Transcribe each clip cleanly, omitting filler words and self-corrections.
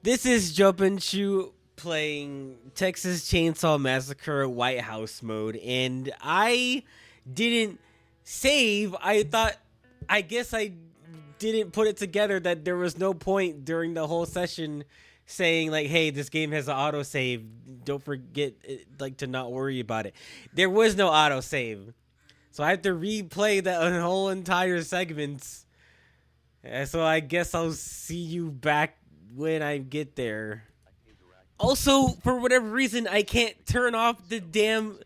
This is Jump and Shoot playing Texas Chainsaw Massacre White House mode, and I didn't save. I guess I didn't put it together that there was no point during the whole session saying like, "Hey, this game has an autosave. Don't forget, like, to not worry about it." There was no autosave, so I have to replay the whole entire segments. So I guess I'll see you back when I get there. Also, for whatever reason, I can't turn off the damn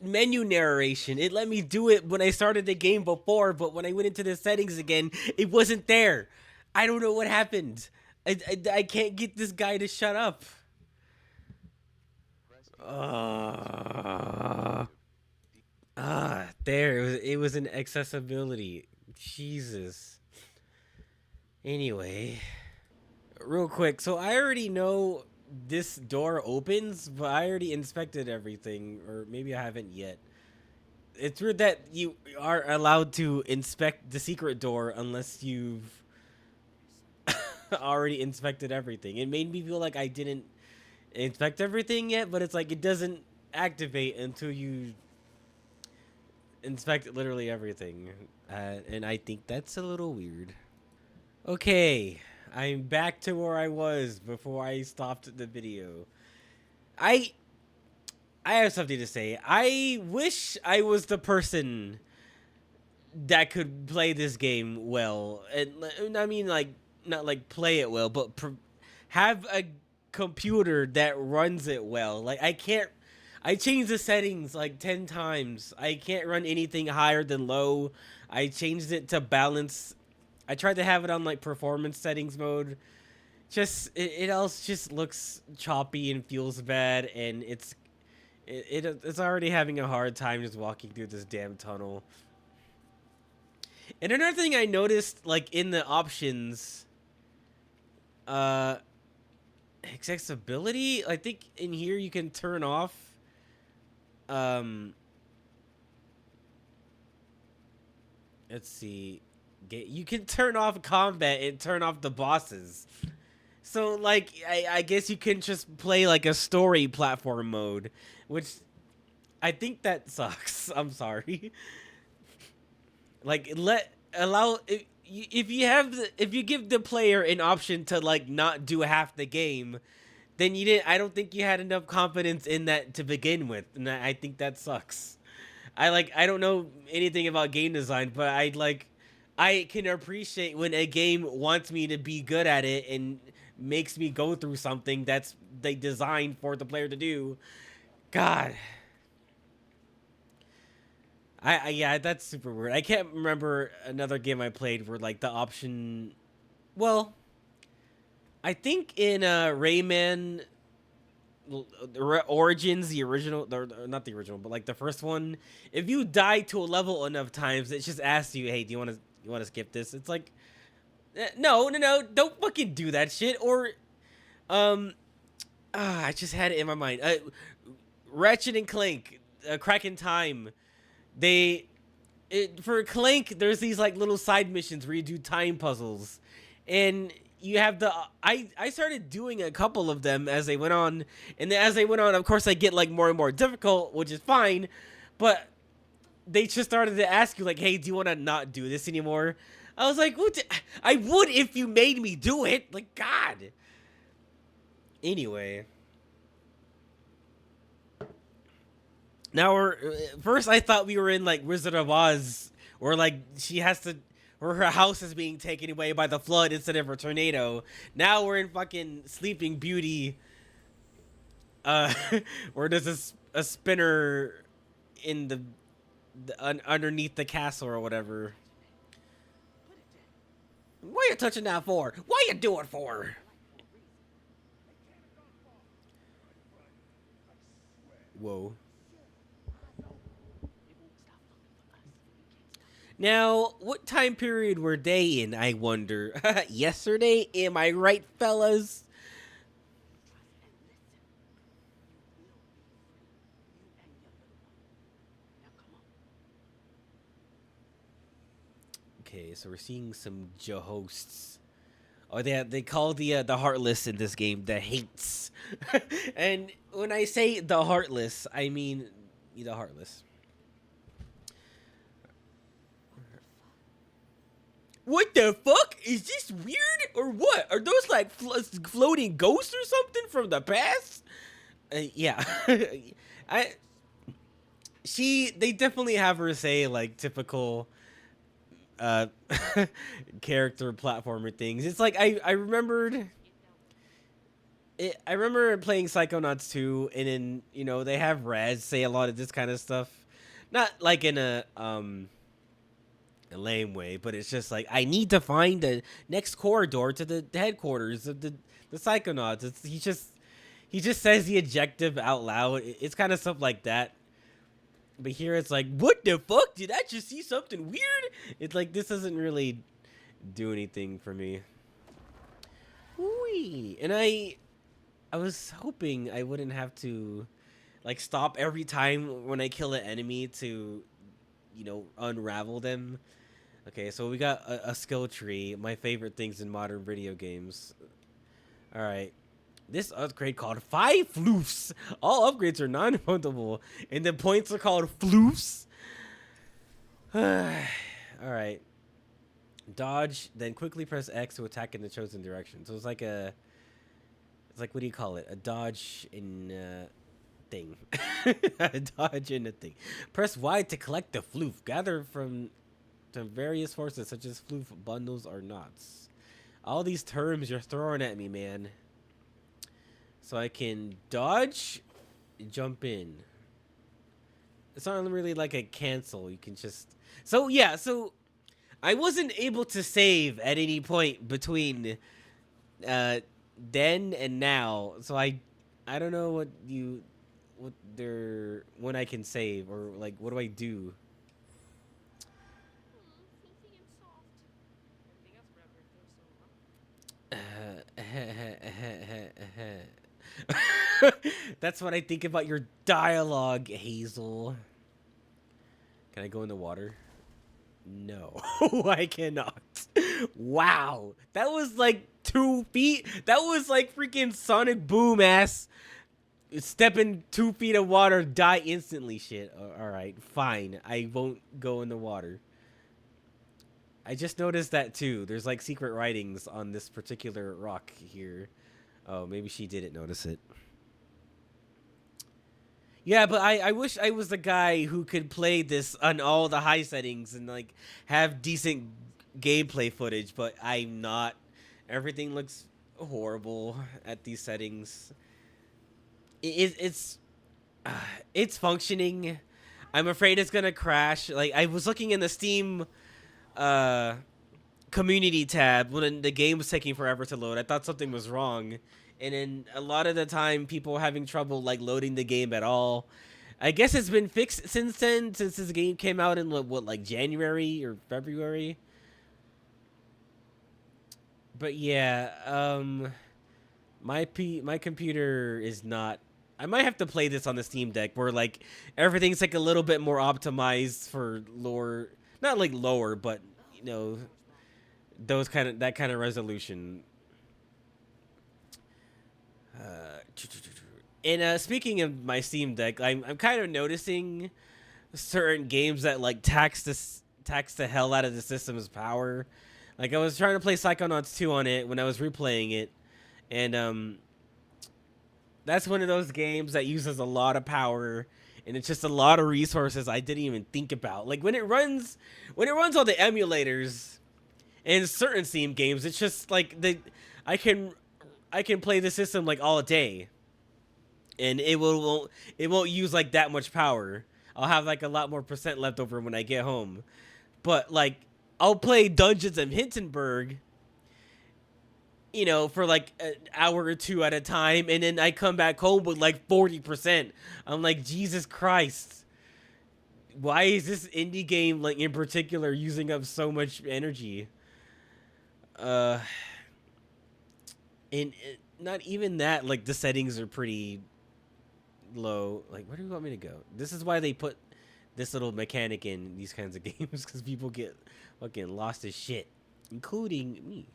menu narration. It let me do it when I started the game before, but when I went into the settings again, it wasn't there. I don't know what happened. I can't get this guy to shut up. There. It was an accessibility. Jesus. Anyway, real quick. So I already know this door opens, but I already inspected everything, or maybe I haven't yet. It's weird that you are allowed to inspect the secret door unless you've already inspected everything. It made me feel like I didn't inspect everything yet, but it's like it doesn't activate until you inspect literally everything. And I think that's a little weird. Okay, I'm back to where I was before I stopped the video. I I have something to say. I wish I was the person that could play this game well, and I mean like not like play it well, but have a computer that runs it well. Like I can't. I changed the settings like 10 times. I can't run anything higher than low. I changed it to balance. I tried to have it on like performance settings mode. Just it else just looks choppy and feels bad, and it's already having a hard time just walking through this damn tunnel. And another thing I noticed, like in the options, uh, accessibility. I think in here you can turn off. Um, let's see. You can turn off combat and turn off the bosses. So like, I guess you can just play like a story platform mode, which I think that sucks. I'm sorry. Like let allow if you have if you give the player an option to like not do half the game, then you didn't. I don't think you had enough confidence in that to begin with, and I think that sucks. I don't know anything about game design, but I can appreciate when a game wants me to be good at it and makes me go through something that's they designed for the player to do. God, yeah, that's super weird. I can't remember another game I played where like the option. Well, I think in Rayman Origins, the original, not the original, but like the first one, if you die to a level enough times, it just asks you, "Hey, do you want to skip this?" It's like, no, no, no, don't fucking do that shit. Or um, I just had it in my mind. Ratchet and Clank, Crack in Time. They for Clank, there's these like little side missions where you do time puzzles, and you have the I started doing a couple of them as they went on, and then as they went on, of course, I get like more and more difficult, which is fine, but they just started to ask you like, "Hey, do you want to not do this anymore?" I was like, "What? I would if you made me do it." Like, God. Anyway, now we're first. I thought we were in like Wizard of Oz, or like she has to, or her house is being taken away by the flood instead of a tornado. Now we're in fucking Sleeping Beauty, uh, where there's a spinner in underneath the castle or whatever. What are you touching that for? What are you doing for? Whoa. Now, what time period were they in, I wonder? Yesterday? Am I right, fellas? Okay, so we're seeing some hosts. or they call the heartless in this game the hates. And when I say the heartless, I mean the heartless. What the fuck? Is this weird or what? Are those like floating ghosts or something from the past? Yeah. I they definitely have her say like typical uh character platformer things. It's like I remembered I remember playing Psychonauts 2, and then they have Raz say a lot of this kind of stuff, not like in a lame way, but it's just like I need to find the next corridor to the headquarters of the Psychonauts. He just says the adjective out loud. It's kind of stuff like that. But here it's like, what the fuck? Did I just see something weird? It's like this doesn't really do anything for me. Ooh, and I was hoping I wouldn't have to like stop every time when I kill an enemy to unravel them. Okay, so we got a skill tree. My favorite things in modern video games. All right. This upgrade called 5 floofs. All upgrades are non-refundable, and the points are called floofs. All right. Dodge, then quickly press X to attack in the chosen direction. So it's like what do you call it? A dodge in thing. A dodge in a thing. Press Y to collect the floof. Gather from various forces such as floof, bundles, or knots. All these terms you're throwing at me, man. So I can dodge, jump in. It's not really like a cancel. You can just... So, yeah, so I wasn't able to save at any point between then and now. So I don't know when I can save, or like what do I do? That's what I think about your dialogue, Hazel. Can I go in the water? No, I cannot. Wow, that was like 2 feet. That was like freaking Sonic Boom ass. Step in 2 feet of water, die instantly. Shit. All right, fine. I won't go in the water. I just noticed that too. There's like secret writings on this particular rock here. Oh, maybe she didn't notice it. Yeah, but I wish I was the guy who could play this on all the high settings and like have decent gameplay footage, but I'm not. Everything looks horrible at these settings. It's it's functioning. I'm afraid it's gonna crash. Like I was looking in the Steam uh community tab when the game was taking forever to load. I thought something was wrong, and then a lot of the time people were having trouble like loading the game at all. I guess it's been fixed since then, since this game came out in what like January or February. But yeah, my computer is not. I might have to play this on the Steam Deck where like everything's like a little bit more optimized for lower, not like lower, but that kind of resolution. And speaking of my Steam Deck, I'm kind of noticing certain games that like tax the hell out of the system's power. Like I was trying to play Psychonauts 2 on it when I was replaying it, and that's one of those games that uses a lot of power, and it's just a lot of resources I didn't even think about. Like when it runs all the emulators in certain Steam games, it's just like I can play the system like all day, and it won't use like that much power. I'll have like a lot more percent left over when I get home. But like I'll play Dungeons of Hinterberg, for like an hour or two at a time, and then I come back home with like 40%. I'm like, Jesus Christ. Why is this indie game like in particular using up so much energy? And not even that, like the settings are pretty low. Like, where do you want me to go? This is why they put this little mechanic in these kinds of games, because people get fucking lost as shit, including me.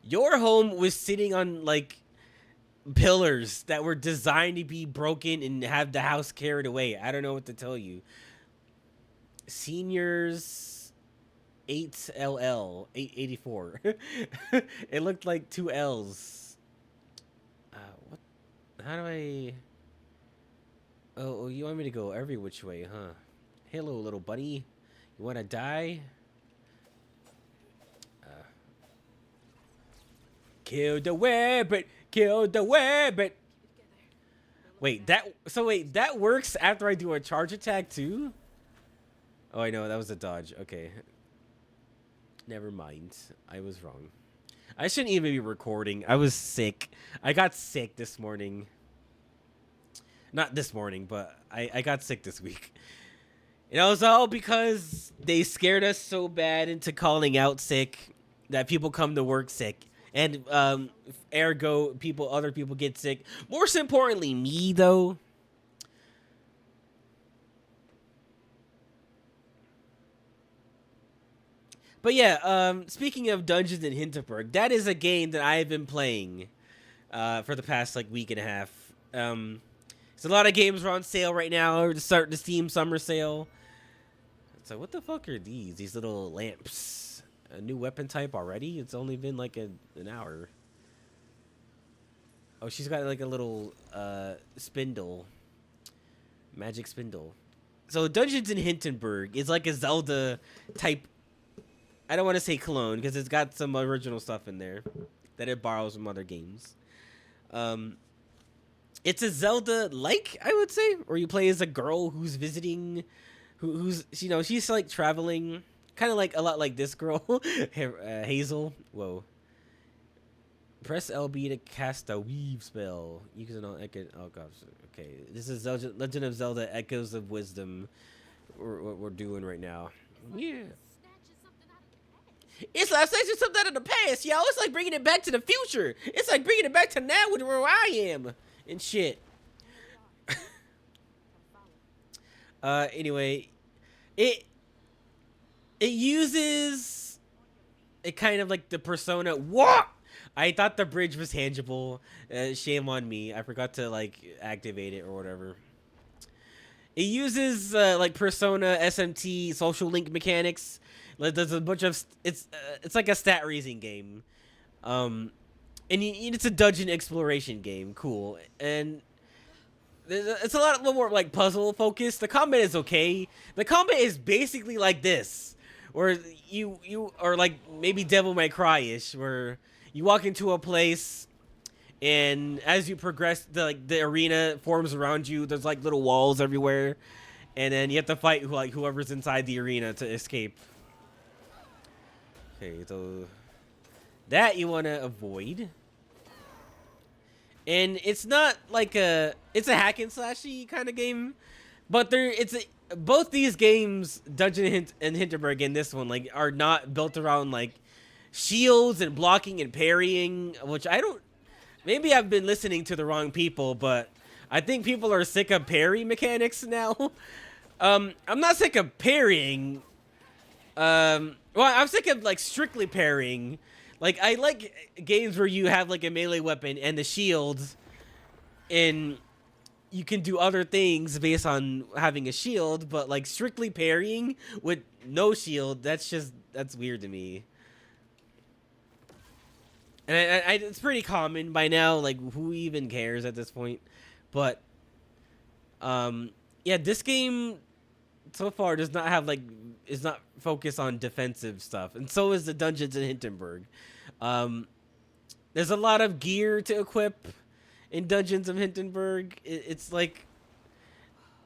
Your home was sitting on like pillars that were designed to be broken and have the house carried away. I don't know what to tell you. Seniors 8LL 884. It looked like two L's. What? How do I? Oh, you want me to go every which way, huh? Hello, little buddy. You want to die? Kill the rabbit. Kill the rabbit. Wait, that works after I do a charge attack too? Oh, I know, that was a dodge. Okay. Never mind. I was wrong. I shouldn't even be recording. I was sick. I got sick this morning. Not this morning, but I got sick this week. And it was all because they scared us so bad into calling out sick that people come to work sick. And ergo, other people get sick. More importantly, me though. But yeah, speaking of Dungeons and Hinterberg, that is a game that I have been playing for the past like week and a half. So a lot of games are on sale right now. Or start the Steam Summer Sale. So what the fuck are these? These little lamps. A new weapon type already? It's only been like an hour. Oh, she's got like a little spindle. Magic spindle. So Dungeons in Hinterberg is like a Zelda type. I don't want to say clone because it's got some original stuff in there that it borrows from other games. It's a Zelda-like, I would say, where you play as a girl who's visiting, who's she's like traveling, kind of like a lot like this girl, Hazel. Whoa. Press LB to cast a weave spell. You can oh gosh. Okay, this is Legend of Zelda: Echoes of Wisdom. What we're doing right now. Yeah. It's like snatching something out of the past, yo. It's like bringing it back to the future. It's like bringing it back to now with where I am and shit. Anyway, it uses it kind of like the Persona. What? I thought the bridge was tangible. Shame on me. I forgot to like activate it or whatever. It uses like Persona SMT social link mechanics. Like there's a bunch of it's like a stat raising game, and it's a dungeon exploration game. Cool, and it's a lot more like puzzle focused. The combat is okay. The combat is basically like this, where you are like maybe Devil May Cry-ish, where you walk into a place, and as you progress, the arena forms around you. There's like little walls everywhere, and then you have to fight whoever's inside the arena to escape. Okay, so that you want to avoid. And it's not like it's a hack and slashy kind of game, but both these games, Dungeon and Hinterberg and this one, like are not built around like shields and blocking and parrying, which I don't. Maybe I've been listening to the wrong people, but I think people are sick of parry mechanics now. I'm not sick of parrying. Well, I'm sick of like strictly parrying. Like I like games where you have like a melee weapon and the shield, and you can do other things based on having a shield. But like strictly parrying with no shield, that's weird to me. And it's pretty common by now. Like who even cares at this point? But yeah, this game so far does not have is not focused on defensive stuff, and so is the Dungeons in Hinterberg. There's a lot of gear to equip in Dungeons of Hinterberg. It's like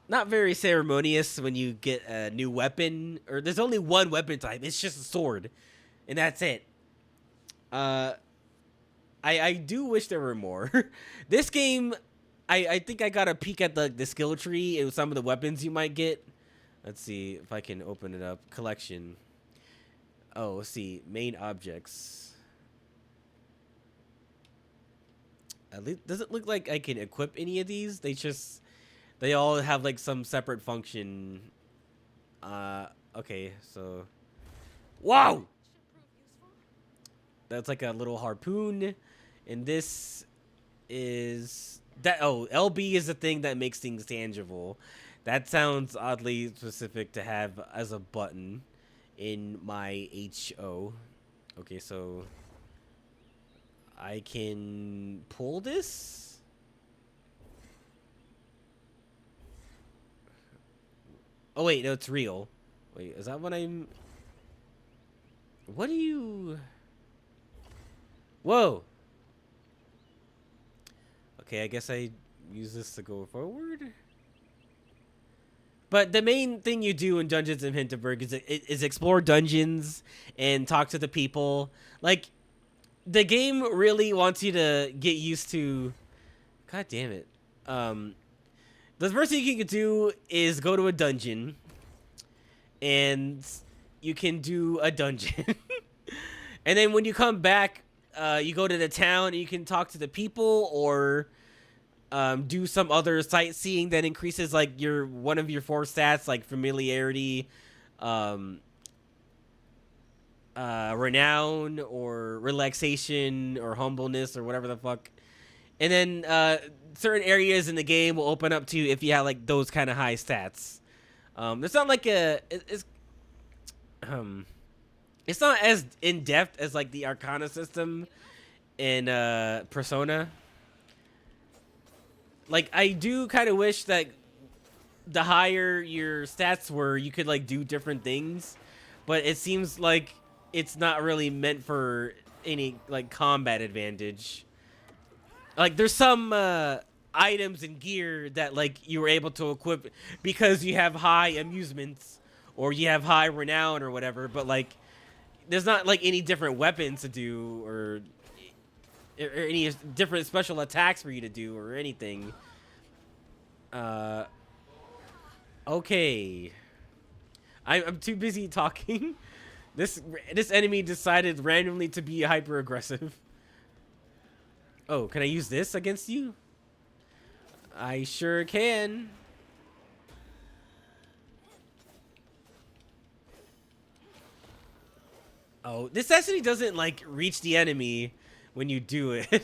not very ceremonious when you get a new weapon, or there's only one weapon type. It's just a sword, and that's it. I do wish there were more. This game, I think I got a peek at the skill tree and some of the weapons you might get. Let's see if I can open it up. Collection. Oh, let's see. Main objects. At least doesn't look like I can equip any of these. They all have like some separate function. Okay, so wow. That's like a little harpoon, and this is that. Oh, LB is the thing that makes things tangible. That sounds oddly specific to have as a button in my HO. Okay, so I can pull this. Oh wait, no, it's real. Wait, is that what I'm? What do you? Whoa. Okay, I guess I use this to go forward. But the main thing you do in Dungeons of Hinterberg is explore dungeons and talk to the people. Like, the game really wants you to get used to. God damn it. The first thing you can do is go to a dungeon, and you can do a dungeon. And then when you come back, you go to the town and you can talk to the people or do some other sightseeing that increases like one of your 4 stats, like familiarity, renown, or relaxation, or humbleness, or whatever the fuck. And then certain areas in the game will open up to you if you have like those kind of high stats. It's not like it's not as in depth as like the Arcana system in Persona. Like, I do kind of wish that the higher your stats were, you could like do different things, but it seems like it's not really meant for any like combat advantage. Like, there's some items and gear that like you were able to equip because you have high amusements or you have high renown or whatever, but like there's not like any different weapons to do or any different special attacks for you to do or anything. Okay. I'm too busy talking. This enemy decided randomly to be hyper aggressive. Oh, can I use this against you? I sure can. Oh, this actually doesn't like reach the enemy when you do it.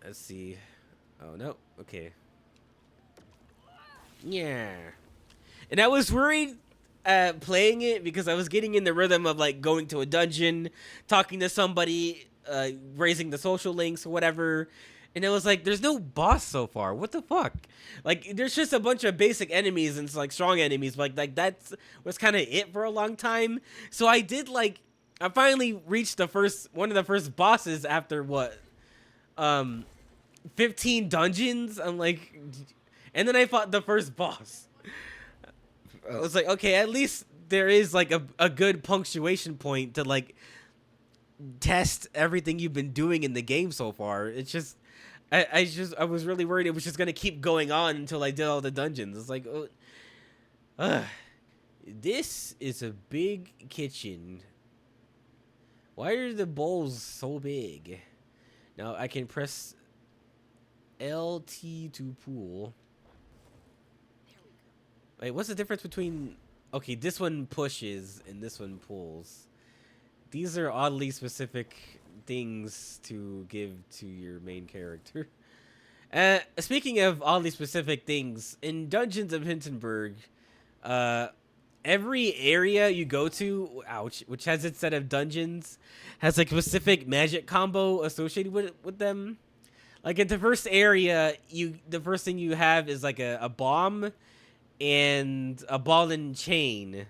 Let's see. Oh no. Okay. Yeah. And I was worried playing it because I was getting in the rhythm of like going to a dungeon, talking to somebody, raising the social links or whatever. And it was like, there's no boss so far. What the fuck? Like, there's just a bunch of basic enemies and like strong enemies. But like that was kind of it for a long time. So I did like, I finally reached one of the first bosses after what, 15 dungeons. I'm like, and then I fought the first boss. I was like, okay, at least there is like a good punctuation point to like test everything you've been doing in the game so far. It's just, I was really worried it was just gonna keep going on until I did all the dungeons. It's like, this is a big kitchen. Why are the bowls so big? Now I can press LT to pool. Wait, what's the difference between... Okay, this one pushes and this one pulls. These are oddly specific things to give to your main character. Speaking of oddly specific things, in Dungeons of Hinterberg, every area you go to, which has its set of dungeons, has like specific magic combo associated with them. Like in the first area, the first thing you have is like a bomb and a ball and chain.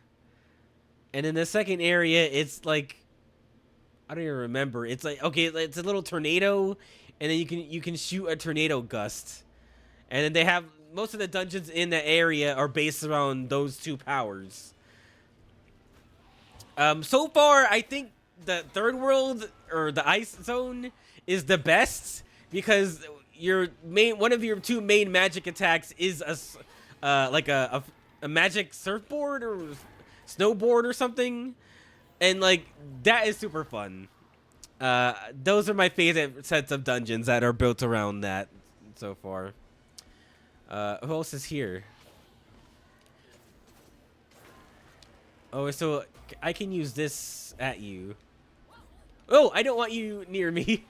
And in the second area, it's like, I don't even remember. It's like, okay, it's a little tornado, and then you can shoot a tornado gust. And then they have most of the dungeons in the area are based around those two powers. So far, I think the third world or the ice zone is the best because one of your 2 main magic attacks is like a magic surfboard or snowboard or something, and like that is super fun. Those are my favorite sets of dungeons that are built around that so far. Who else is here? Oh, so I can use this at you. Oh, I don't want you near me.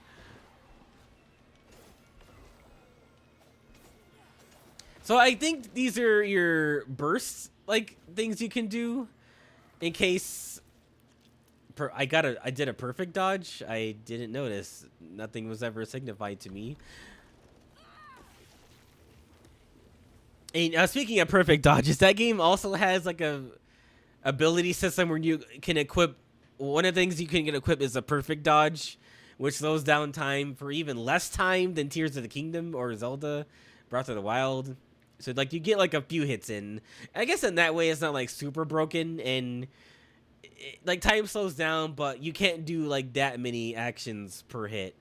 So I think these are your bursts, like things you can do in case. I did a perfect dodge. I didn't notice. Nothing was ever signified to me. And speaking of perfect dodges, that game also has like a ability system where you can equip. One of the things you can get equipped is a perfect dodge, which slows down time for even less time than Tears of the Kingdom or Zelda Breath of the Wild. So like you get like a few hits in. I guess in that way it's not like super broken, and like time slows down, but you can't do like that many actions per hit.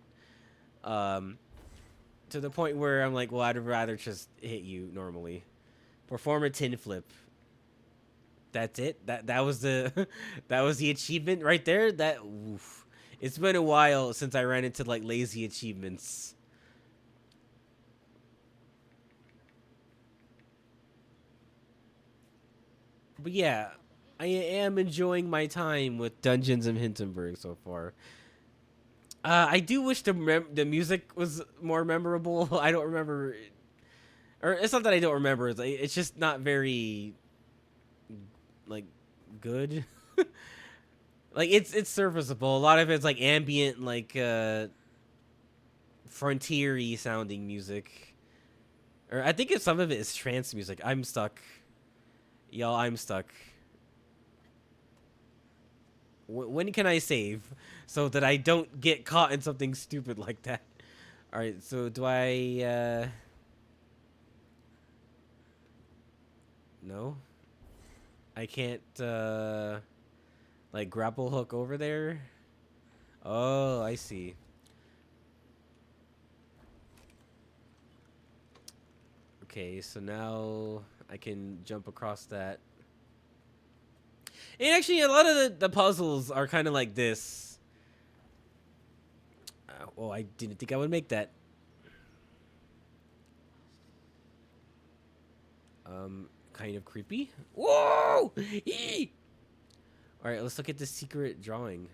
To the point where I'm like, well, I'd rather just hit you normally. Perform a tin flip. That's it. That was the that was the achievement right there. That oof. It's been a while since I ran into like lazy achievements. But yeah, I am enjoying my time with Dungeons of Hinterberg so far. I do wish the music was more memorable. I don't remember, or it's not that I don't remember. It's just not very like good. Like it's serviceable. A lot of it's like ambient, like frontier-y sounding music. Or I think some of it is trance music. I'm stuck. Y'all, I'm stuck. When can I save so that I don't get caught in something stupid like that? All right, so do I no? I can't like grapple hook over there? Oh, I see. Okay, so now I can jump across that. And actually, a lot of the puzzles are kind of like this. Oh, I didn't think I would make that. Kind of creepy. Whoa! Eee! All right, let's look at the secret drawing.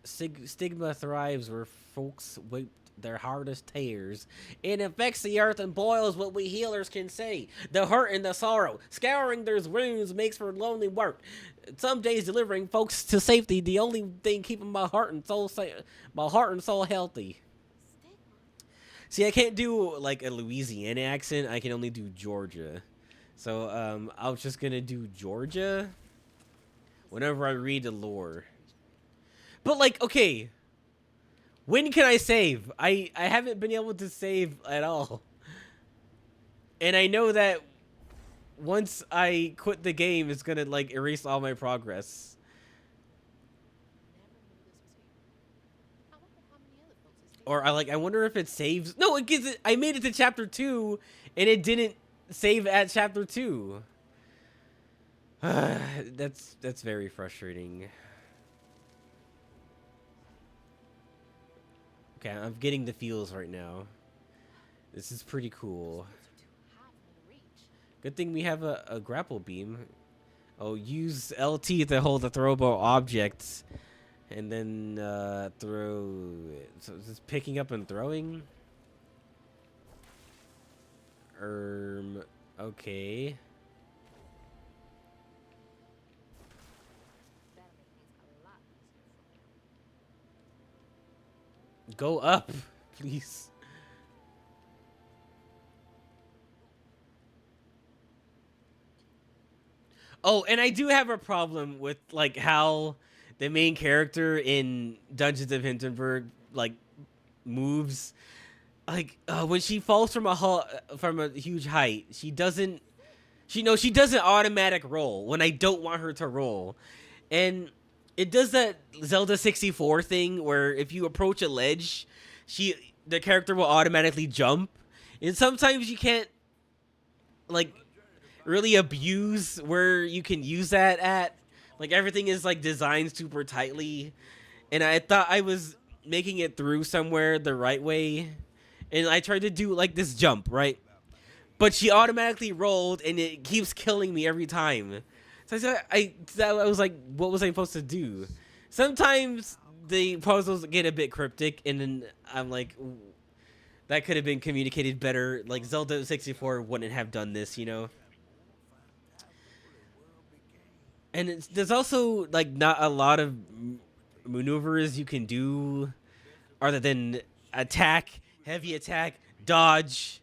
Stigma thrives where folks wipe their hardest tears. It infects the earth and boils what we healers can say. The hurt and the sorrow. Scouring their wounds makes for lonely work. Some days delivering folks to safety, the only thing keeping my heart and soul healthy. See, I can't do like a Louisiana accent. I can only do Georgia. So I was just gonna do Georgia whenever I read the lore. But like, okay, when can I save? I haven't been able to save at all. And I know that once I quit the game, it's gonna like erase all my progress. Or I wonder if it saves. No, it gives it. I made it to chapter 2, and it didn't save at chapter 2. That's very frustrating. Okay, I'm getting the feels right now. This is pretty cool. Good thing we have a grapple beam. Oh, use LT to hold the throwable objects. And then throw it. So is this picking up and throwing? Okay. Go up, please. Oh, and I do have a problem with like how the main character in Dungeons of Hinterberg like moves. Like when she falls from a huge height, she doesn't automatic roll when I don't want her to roll. And it does that Zelda 64 thing where if you approach a ledge, the character will automatically jump. And sometimes you can't like really abuse where you can use that at. Like everything is like designed super tightly. And I thought I was making it through somewhere the right way. And I tried to do like this jump, right? But she automatically rolled and it keeps killing me every time. So I was like, what was I supposed to do? Sometimes the puzzles get a bit cryptic, and then I'm like, that could have been communicated better. Like Zelda 64 wouldn't have done this, you know. And there's also like not a lot of maneuvers you can do other than attack, heavy attack, dodge,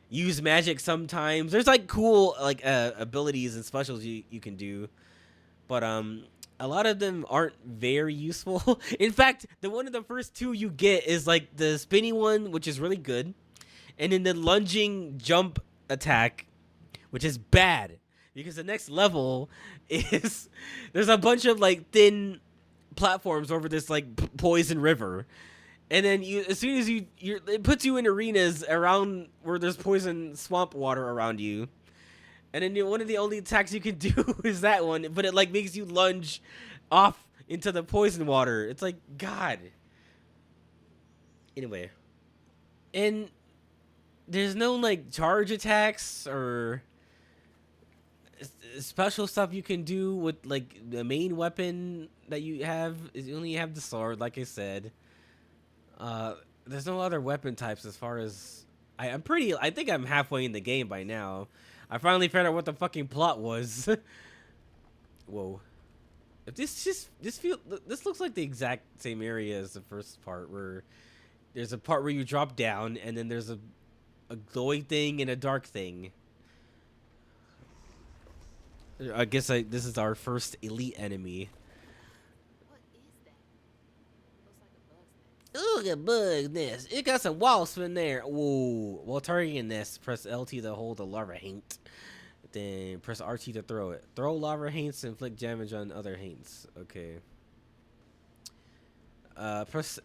use magic sometimes. There's like cool like abilities and specials you can do, but a lot of them aren't very useful. In fact, one of the first two you get is like the spinny one, which is really good, and then the lunging jump attack, which is bad because the next level is there's a bunch of like thin platforms over this like poison river, and then you as soon as it puts you in arenas around where there's poison swamp water around you, and then one of the only attacks you can do is that one, but it like makes you lunge off into the poison water. It's like, God. Anyway, and there's no like charge attacks or special stuff you can do with like the main weapon that you have. Is you only have the sword, like I said. There's no other weapon types as far as I think I'm halfway in the game by now. I finally figured out what the fucking plot was. Whoa. If this looks like the exact same area as the first part, where there's a part where you drop down and then there's a glowing thing and a dark thing. I guess this is our first elite enemy. Ooh, a bug nest. It got some wasps in there. Whoa. While targeting this, press LT to hold the lava haint. Then press RT to throw it. Throw lava haints and inflict damage on other haints. Okay. Press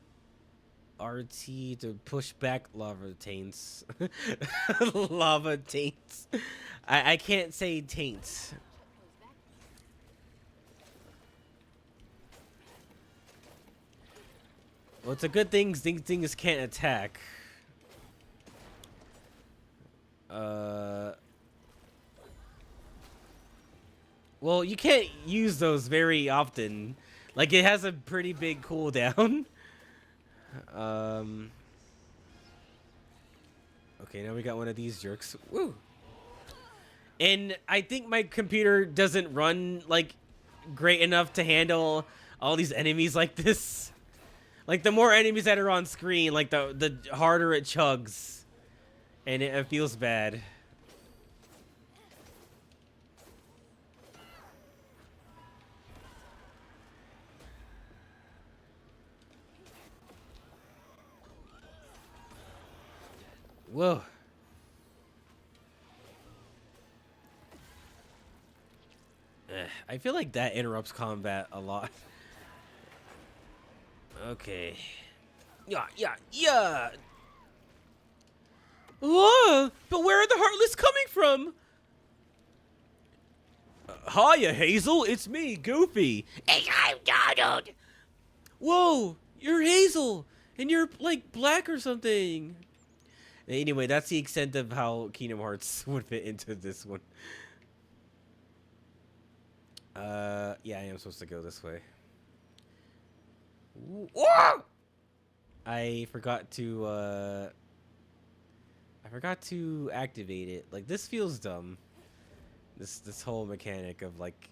RT to push back lava taints. Lava taints. I can't say taints. Well, it's a good thing things can't attack. Well, you can't use those very often. Like, it has a pretty big cooldown. Okay, now we got one of these jerks. Woo! And I think my computer doesn't run, like, great enough to handle all these enemies like this. Like, the more enemies that are on screen, like, the harder it chugs. And it feels bad. Whoa. I feel like that interrupts combat a lot. Okay. Yeah. Whoa! But where are the Heartless coming from? Hiya, Hazel. It's me, Goofy. Hey, I'm Donald. Whoa! You're Hazel, and you're like black or something. Anyway, that's the extent of how Kingdom Hearts would fit into this one. Yeah, I am supposed to go this way. Whoa! I forgot to activate it. Like, this feels dumb. This whole mechanic of like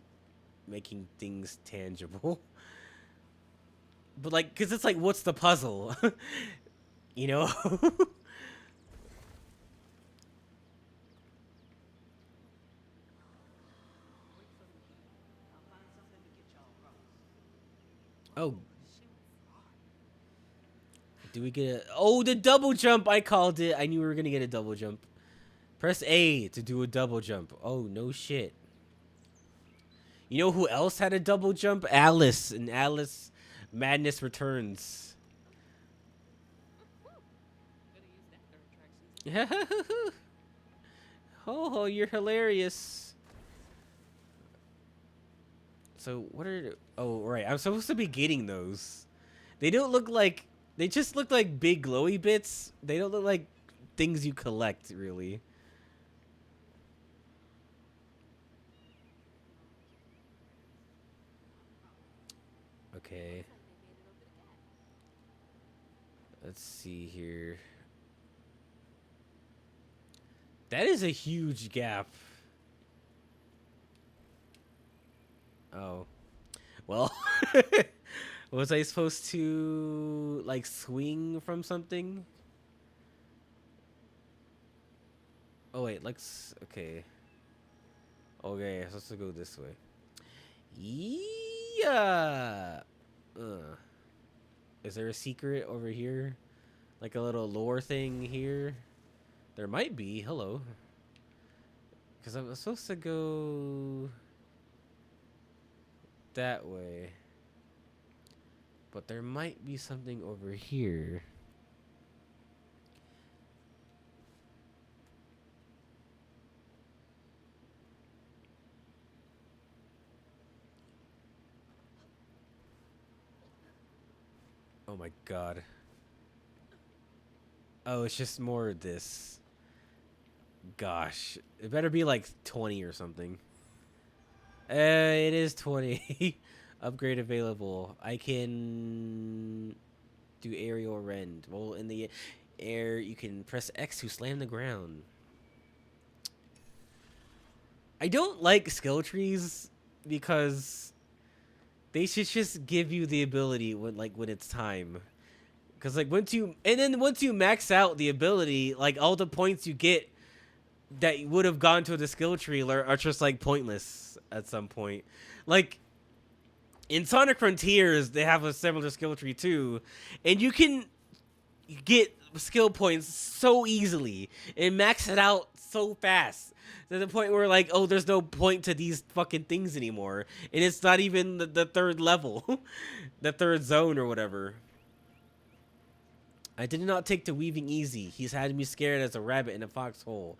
making things tangible. But like, cause it's like, what's the puzzle? You know? Oh. Do we get a... Oh, the double jump! I called it. I knew we were gonna get a double jump. Press A to do a double jump. Oh, no shit. You know who else had a double jump? Alice. And Alice Madness Returns. Oh, you're hilarious. So, what are... Oh, right. I'm supposed to be getting those. They don't look like... They just look like big glowy bits. They don't look like things you collect, really. Okay. Let's see here. That is a huge gap. Oh. Well, was I supposed to like swing from something? Oh wait, let's okay. Okay, I'm supposed to go this way. Yeah. Is there a secret over here? Like a little lore thing here? There might be. Hello. Because I'm supposed to go that way. But there might be something over here. Oh my god. Oh, it's just more of this. Gosh. It better be like 20 or something. It is 20. Upgrade available. I can do aerial rend. Well, in the air, you can press X to slam the ground. I don't like skill trees because they should just give you the ability when it's time. Cause like once you max out the ability, like all the points you get that would have gone to the skill tree are just like pointless at some point. Like in Sonic Frontiers, they have a similar skill tree too, and you can get skill points so easily and max it out so fast to the point where like, oh, there's no point to these fucking things anymore, and it's not even the third level, the third zone or whatever. I did not take to weaving easy. He's had me scared as a rabbit in a foxhole.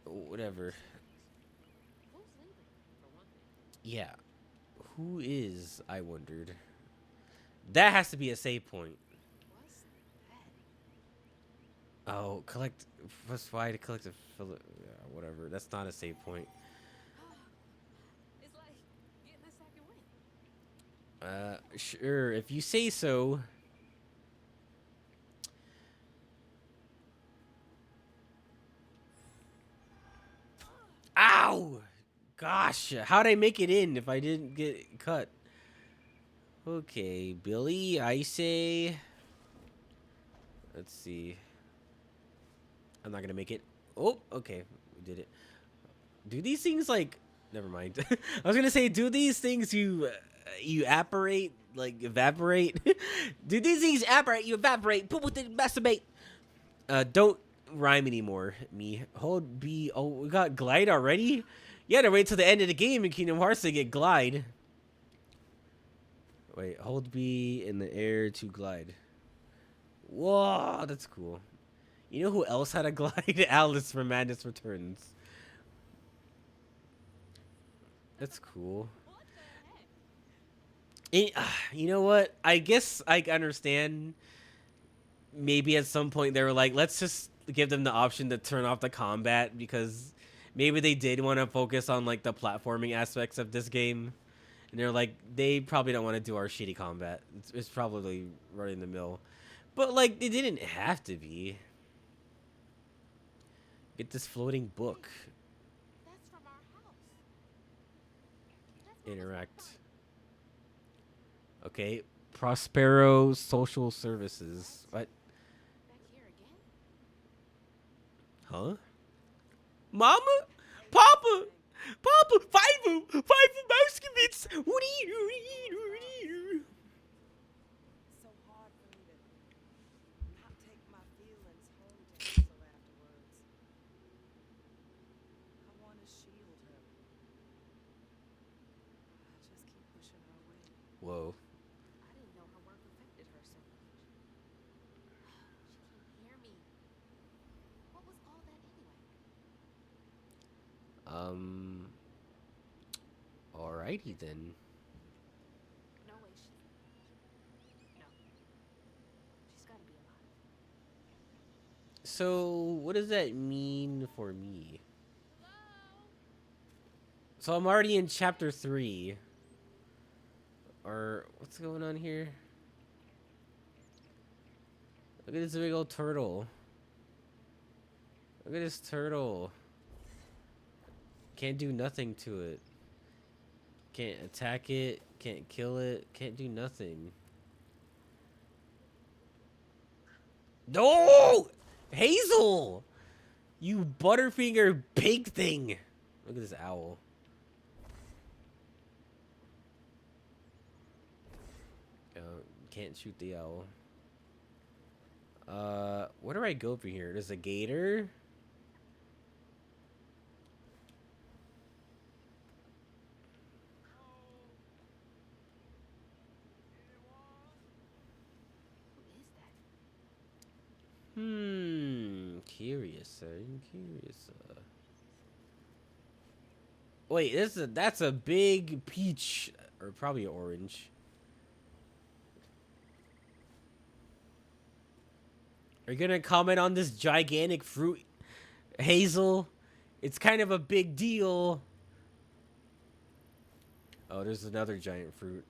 Whatever. Yeah. Who is, I wondered. That has to be a save point. Oh, collect. Press Y to collect a fillet. Yeah, whatever. That's not a save point. Sure. If you say so. Ow! Gosh, how'd I make it in if I didn't get cut? Okay, Billy, I say. Let's see. I'm not gonna make it. Oh, okay, we did it. Do these things like? Never mind. I was gonna say, do these things you apparate like evaporate? Do these things apparate? You evaporate. Put with the masturbate. Don't rhyme anymore. Me hold B. Oh, we got glide already. You had to wait till the end of the game in Kingdom Hearts to get glide. Wait, hold B in the air to glide. Whoa, that's cool. You know who else had a glide? Alice from Madness Returns. That's cool. You know what? I guess I understand. Maybe at some point they were like, let's just give them the option to turn off the combat because maybe they did want to focus on like the platforming aspects of this game. And they're like, they probably don't want to do our shitty combat. It's probably running the mill. But like, it didn't have to be. Get this floating book. Interact. Okay. Prospero Social Services. What? Huh? Mama? Papa? Papa? Five Moskovitz! So hard for me to not take my feelings home to Hazel afterwards. I want to shield her. I just keep pushing her away. Whoa. I didn't know her work affected her so much. She can't hear me. What was all that anyway? Alrighty then. No way No. She's gotta be alive. So, what does that mean for me? So I'm already in chapter 3. Or what's going on here? Look at this big old turtle. Look at this turtle. Can't do nothing to it. Can't attack it. Can't kill it. Can't do nothing. No! Hazel! You butterfinger pig thing! Look at this owl. Can't shoot the owl. Where do I go from here? There's a gator. Curious. I'm curious. Wait, that's a big peach, or probably orange. Are you gonna comment on this gigantic fruit, Hazel? It's kind of a big deal. Oh, there's another giant fruit.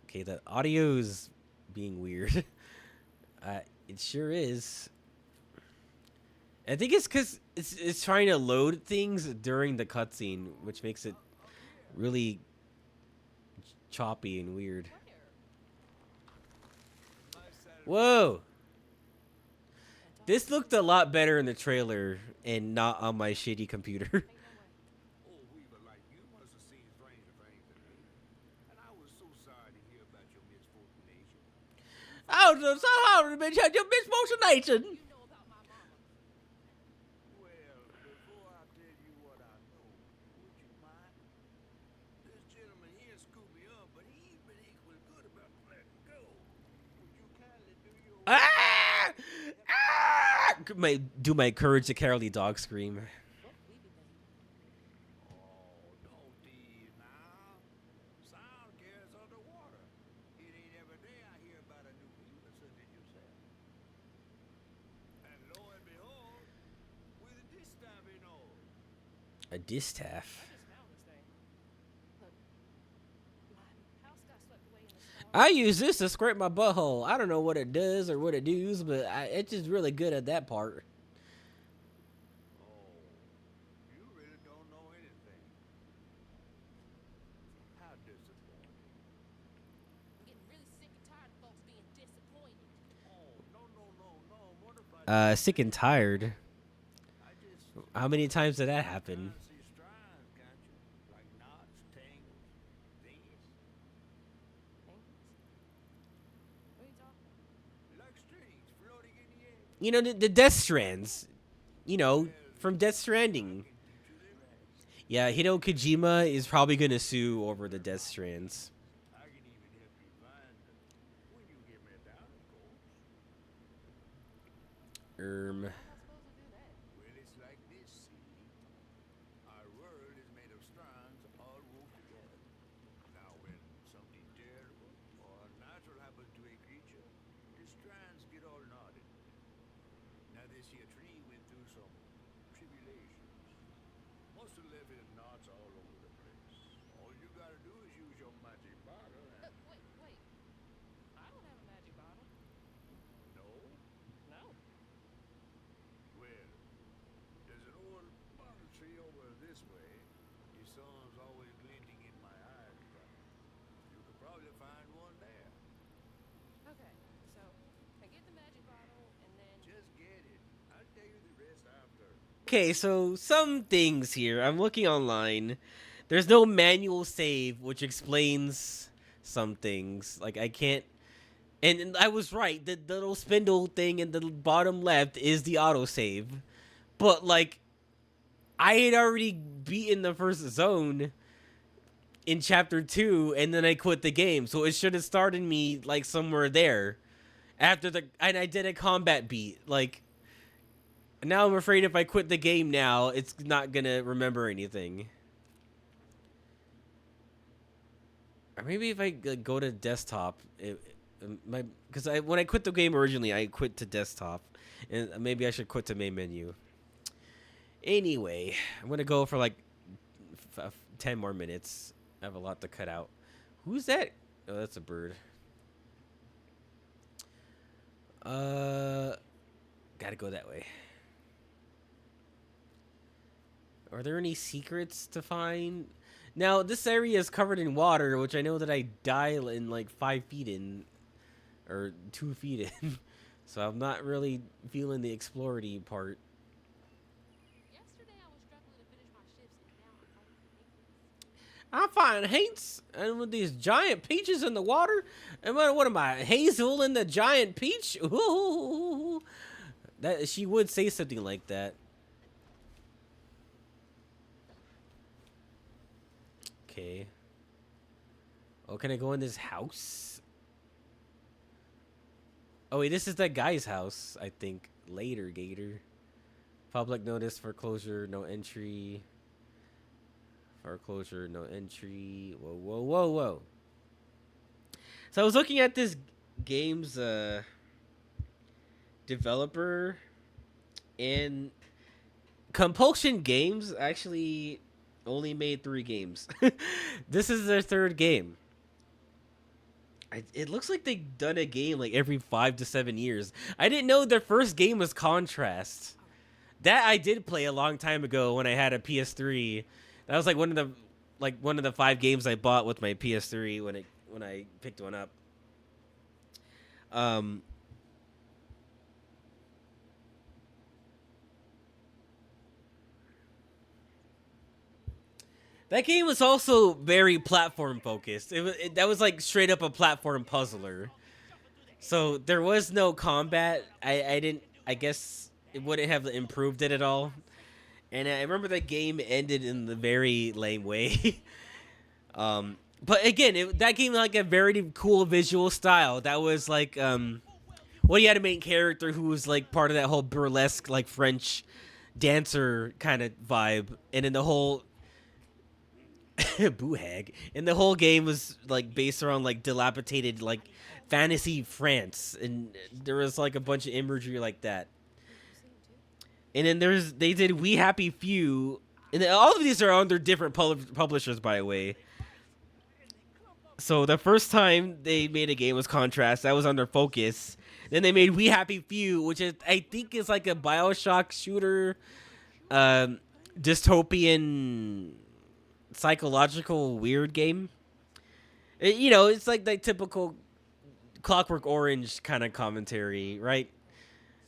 Okay, that audio's being weird. It sure is. I think it's because it's trying to load things during the cutscene, which makes it really choppy and weird. Whoa! This looked a lot better in the trailer and not on my shitty computer. Oh, so how did you have your misfortune? Ah! Ah! Do my Courage the Cowardly Dog scream. A distaff. I use this to scrape my butthole. I don't know what it does or what it does, but it's just really good at that part. You really don't know anything. How disappointing. I'm getting really sick and tired of folks being disappointed. No. What if I Sick and tired. I just How many times did that happen? see strands, can't you? Like knots, tangles, things. What are you talking about? Like strings floating in the air. You know, the Death Strands. You know, from Death Stranding. Yeah, Hideo Kojima is probably gonna sue over the Death Strands. I can even help you find them. When you get me down, of course. How am I supposed to do that? Well, it's like this, see? Our world is made of strands all wove together. Now, when something terrible or unnatural happens to a creature, the strands get all knotted. Now, this here tree went through some tribulations. Must have left his knots all over the place. All you gotta do is use your magic bottle and... Wait. I don't have a magic bottle. No? No. Well, there's an old bottle tree over this way. The sun's always glinting in my eyes, but you could probably find one there. Okay, so I get the magic bottle and then. Just get it. I'll tell you the rest after. Okay, so some things here. I'm looking online. There's no manual save, which explains some things. Like, I can't... And I was right. The little spindle thing in the bottom left is the autosave. But, like, I had already beaten the first zone in Chapter 2, and then I quit the game. So it should have started me, like, somewhere there. After the... And I did a combat beat. Like... Now I'm afraid if I quit the game now, it's not gonna remember anything. Or maybe if I go to desktop, because when I quit the game originally, I quit to desktop, And maybe I should quit the main menu. Anyway, I'm gonna go for like 10 more minutes. I have a lot to cut out. Who's that? Oh, that's a bird. Gotta go that way. Are there any secrets to find? Now, this area is covered in water, which I know that I die in like 5 feet in, or 2 feet in. So I'm not really feeling the explory part. Yesterday I was struggling to finish my shifts, and now I'm finding I find hates and with these giant peaches in the water. And what am I, Hazel in the giant peach? Ooh, that she would say something like that. Okay. Oh, can I go in this house? Oh wait, this is that guy's house, I think. Later, Gator. Public notice, foreclosure, no entry. Foreclosure, no entry. Whoa, whoa, whoa, whoa. So I was looking at this game's developer, and Compulsion Games actually only made 3 games. This is their 3rd game. It looks like they've done a game like every 5 to 7 years. I didn't know their first game was Contrast. That I did play a long time ago when I had a PS3. That was like one of the 5 games I bought with my PS3 when I picked one up. That game was also very platform focused. That was like straight up a platform puzzler. So there was no combat. I guess it wouldn't have improved it at all. And I remember that game ended in the very lame way. But again, that game had like a very cool visual style. That was like, well, you had a main character who was like part of that whole burlesque, like French dancer kind of vibe. And then the whole boo hag. And the whole game was like based around like dilapidated like fantasy France, and there was like a bunch of imagery like that. And then they did We Happy Few, and all of these are under different publishers, by the way. So the first time they made a game was Contrast. That was under Focus. Then they made We Happy Few, which I think is like a BioShock shooter, dystopian, psychological weird game. It's like the typical Clockwork Orange kind of commentary, right?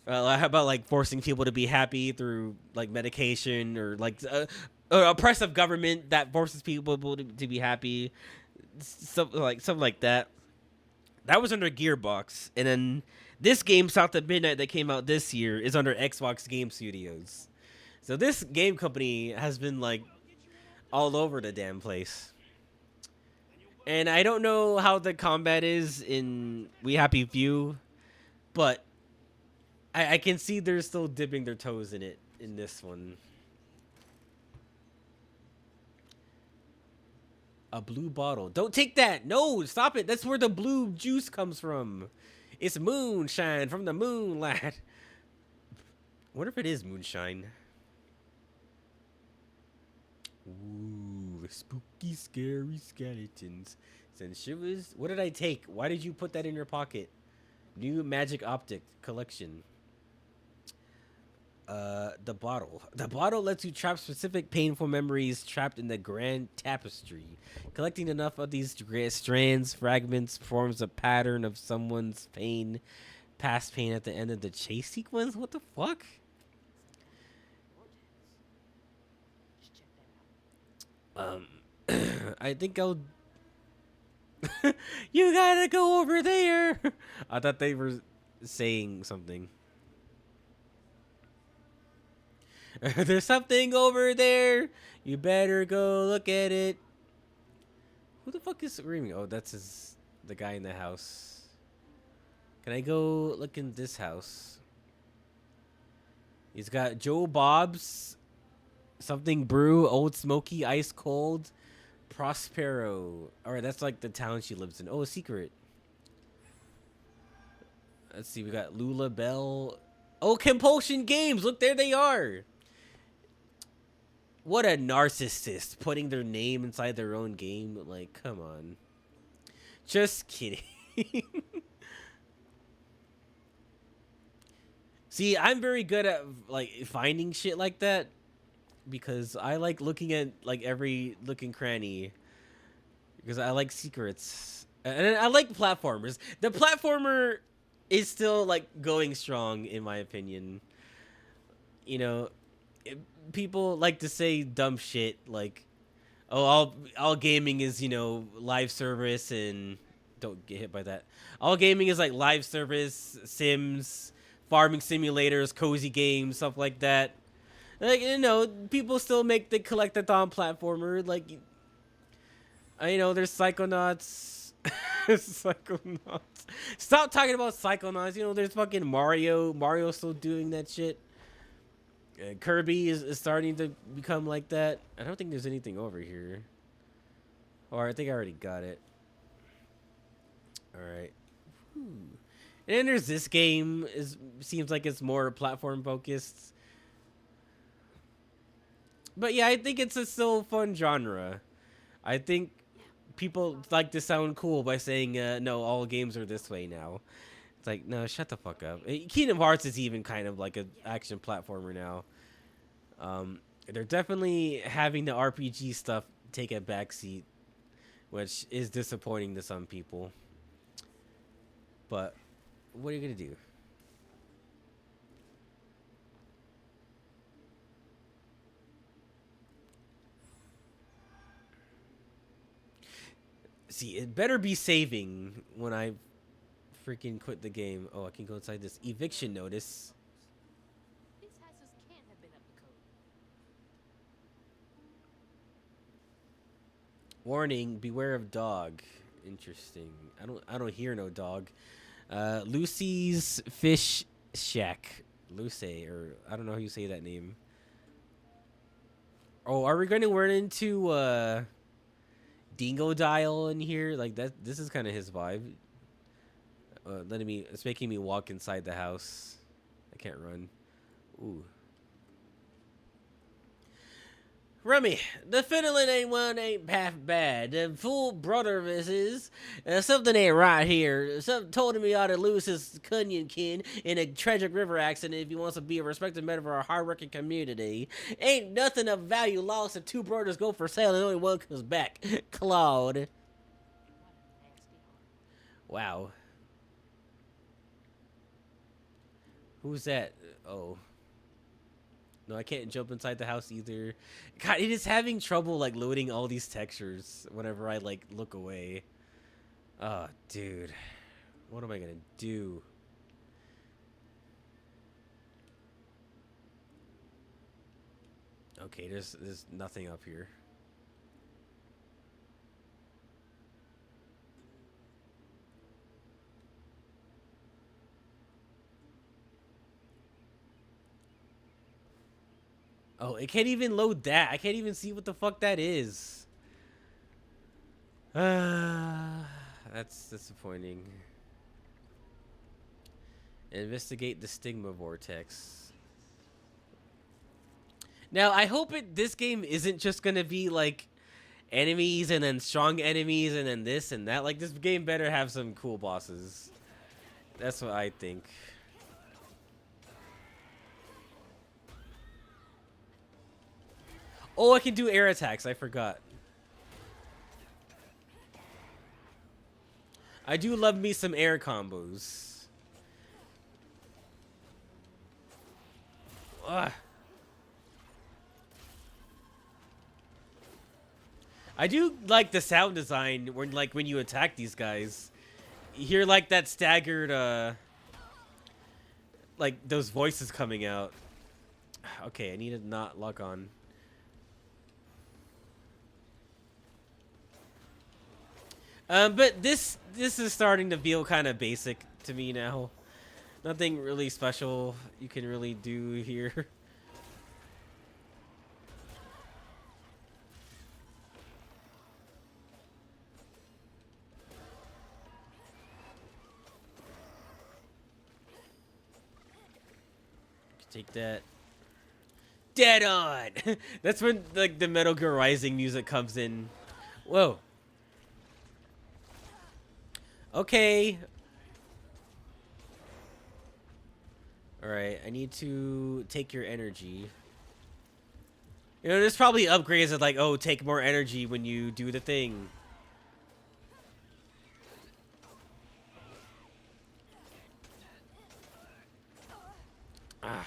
How about like forcing people to be happy through like medication, or like oppressive government that forces people to be happy, something like that. That was under Gearbox, and then this game, South of Midnight, that came out this year, is under Xbox Game Studios. So this game company has been like all over the damn place. And I don't know how the combat is in We Happy Few, but I can see they're still dipping their toes in it in this one. A blue bottle. Don't take that. No, stop it. That's where the blue juice comes from. It's moonshine from the moon, lad. What if it is moonshine? Ooh, spooky, scary skeletons. Send shivers. What did I take? Why did you put that in your pocket? New magic optic collection. The bottle. The bottle lets you trap specific painful memories trapped in the grand tapestry. Collecting enough of these strands, fragments, forms a pattern of someone's pain, past pain at the end of the chase sequence. What the fuck? I think I'll. You gotta go over there. I thought they were saying something. There's something over there. You better go look at it. Who the fuck is screaming? Oh, that's the guy in the house. Can I go look in this house? He's got Joe Bob's something brew, Old Smoky, Ice Cold, Prospero. Alright, that's like the town she lives in. Oh, a secret. Let's see, we got Lula Bell. Oh, Compulsion Games. Look, there they are. What a narcissist putting their name inside their own game. Like, come on. Just kidding. See, I'm very good at like finding shit like that because I like looking at like every looking cranny because I like secrets. And I like platformers. The platformer is still like going strong in my opinion. You know, people like to say dumb shit like, "Oh, all gaming is, you know, live service and don't get hit by that. All gaming is like live service, Sims, farming simulators, cozy games, stuff like that." Like, you know, people still make the collectathon platformer. Like, you know, there's Psychonauts. Psychonauts. Stop talking about Psychonauts. You know, there's fucking Mario. Mario's still doing that shit. Kirby is starting to become like that. I don't think there's anything over here. Or I think I already got it. Alright. And then there's this game. Seems like it's more platform focused. But yeah, I think it's a still fun genre. I think people like to sound cool by saying, no, all games are this way now. It's like, no, shut the fuck up. Kingdom Hearts is even kind of like an action platformer now. They're definitely having the RPG stuff take a backseat, which is disappointing to some people. But what are you gonna do? See, it better be saving when I freaking quit the game. Oh, I can go inside this eviction notice. These houses can't have been up to code. Warning: beware of dog. Interesting. I don't hear no dog. Lucy's Fish Shack. Lucy, or I don't know how you say that name. Oh, are we going to run into Dingo Dial in here? Like that. This is kind of his vibe. It's making me walk inside the house. I can't run. Ooh. Rummy, the fiddling ain't half bad. The full brother of his is. Something ain't right here. Something told him he ought to lose his cunyon kin in a tragic river accident if he wants to be a respected member of our hard-working community. Ain't nothing of value lost if two brothers go for sale and only one comes back. Claude. What a nasty heart. Wow. Who's that? Oh. No, I can't jump inside the house either. God, it is having trouble like loading all these textures whenever I like look away. Oh, dude. What am I gonna do? Okay, there's nothing up here. Oh, it can't even load that. I can't even see what the fuck that is. That's disappointing. Investigate the stigma vortex. Now, I hope this game isn't just gonna be like enemies and then strong enemies and then this and that. Like, this game better have some cool bosses. That's what I think. Oh, I can do air attacks. I forgot. I do love me some air combos. Ugh. I do like the sound design when you attack these guys. You hear like that staggered like those voices coming out. Okay, I need to not lock on. But this is starting to feel kind of basic to me now. Nothing really special you can really do here. Take that. Dead on. That's when like the Metal Gear Rising music comes in. Whoa. Okay. All right. I need to take your energy. You know, there's probably upgrades that like, oh, take more energy when you do the thing. Ah.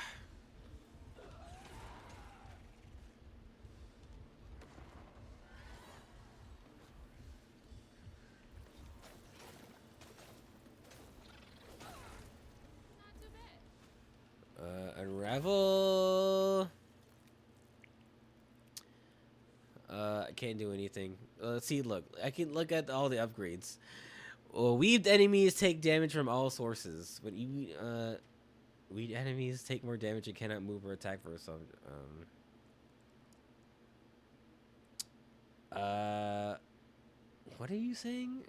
Unravel. I can't do anything. Let's see. Look, I can look at all the upgrades. Well, weaved enemies take damage from all sources. When you weaved enemies take more damage and cannot move or attack for some. What are you saying?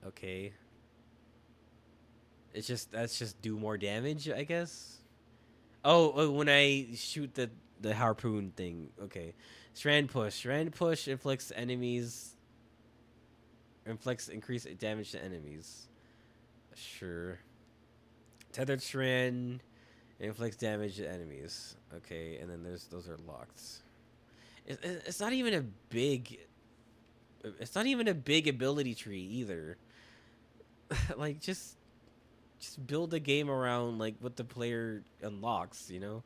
Okay. That's just do more damage, I guess. Oh, when I shoot the harpoon thing. Okay. Strand push. Strand push inflicts increased damage to enemies. Sure. Tethered strand inflicts damage to enemies. Okay, and then those are locked. It's not even a big. It's not even a big ability tree either. Like just build a game around like what the player unlocks, you know,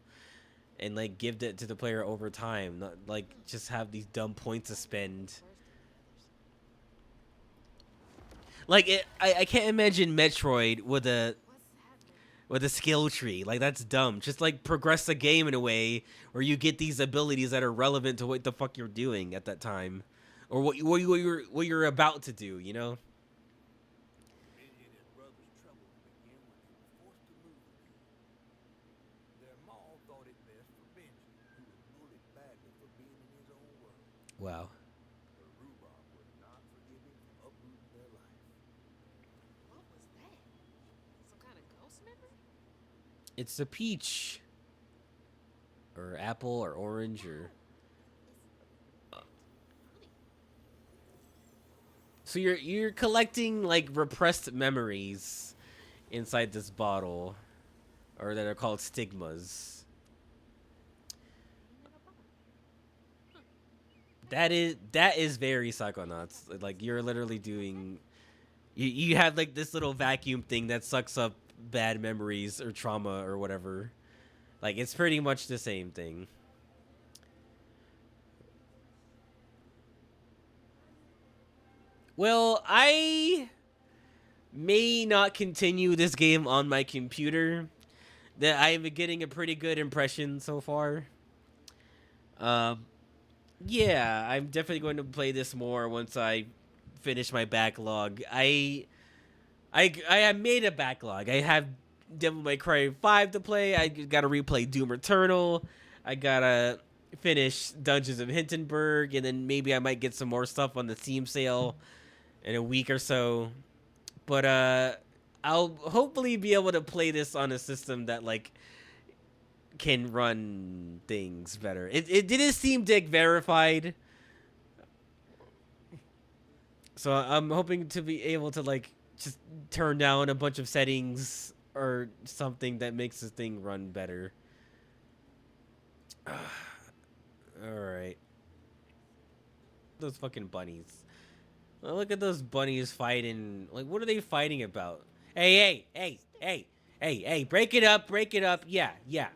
and like give it to the player over time. Not like just have these dumb points to spend. Like I can't imagine Metroid with a skill tree. Like that's dumb. Just like progress the game in a way where you get these abilities that are relevant to what the fuck you're doing at that time, or what you're about to do. You know. Benji and his brother's trouble began when they were forced to move again. Their mom thought it best for Benji, who was bullied badly for being in his own world. Wow. But Rhubarb would not forgive him for uprooting their life. What was that? Some kind of ghost memory? It's a peach, or apple, or orange, or. So you're collecting like repressed memories inside this bottle, or that are called stigmas. That is very Psychonauts. Like you're literally doing. You have like this little vacuum thing that sucks up bad memories or trauma or whatever. Like it's pretty much the same thing. Well, I may not continue this game on my computer. That I'm getting a pretty good impression so far. Yeah, I'm definitely going to play this more once I finish my backlog. I have made a backlog. I have Devil May Cry 5 to play. I gotta replay Doom Eternal. I gotta finish Dungeons of Hinterberg, and then maybe I might get some more stuff on the Steam sale in a week or so. But I'll hopefully be able to play this on a system that like can run things better. It is Steam Deck verified, so I'm hoping to be able to like just turn down a bunch of settings or something that makes the thing run better. All right, those fucking bunnies. Oh, look at those bunnies fighting. Like, what are they fighting about? Hey, break it up. Yeah.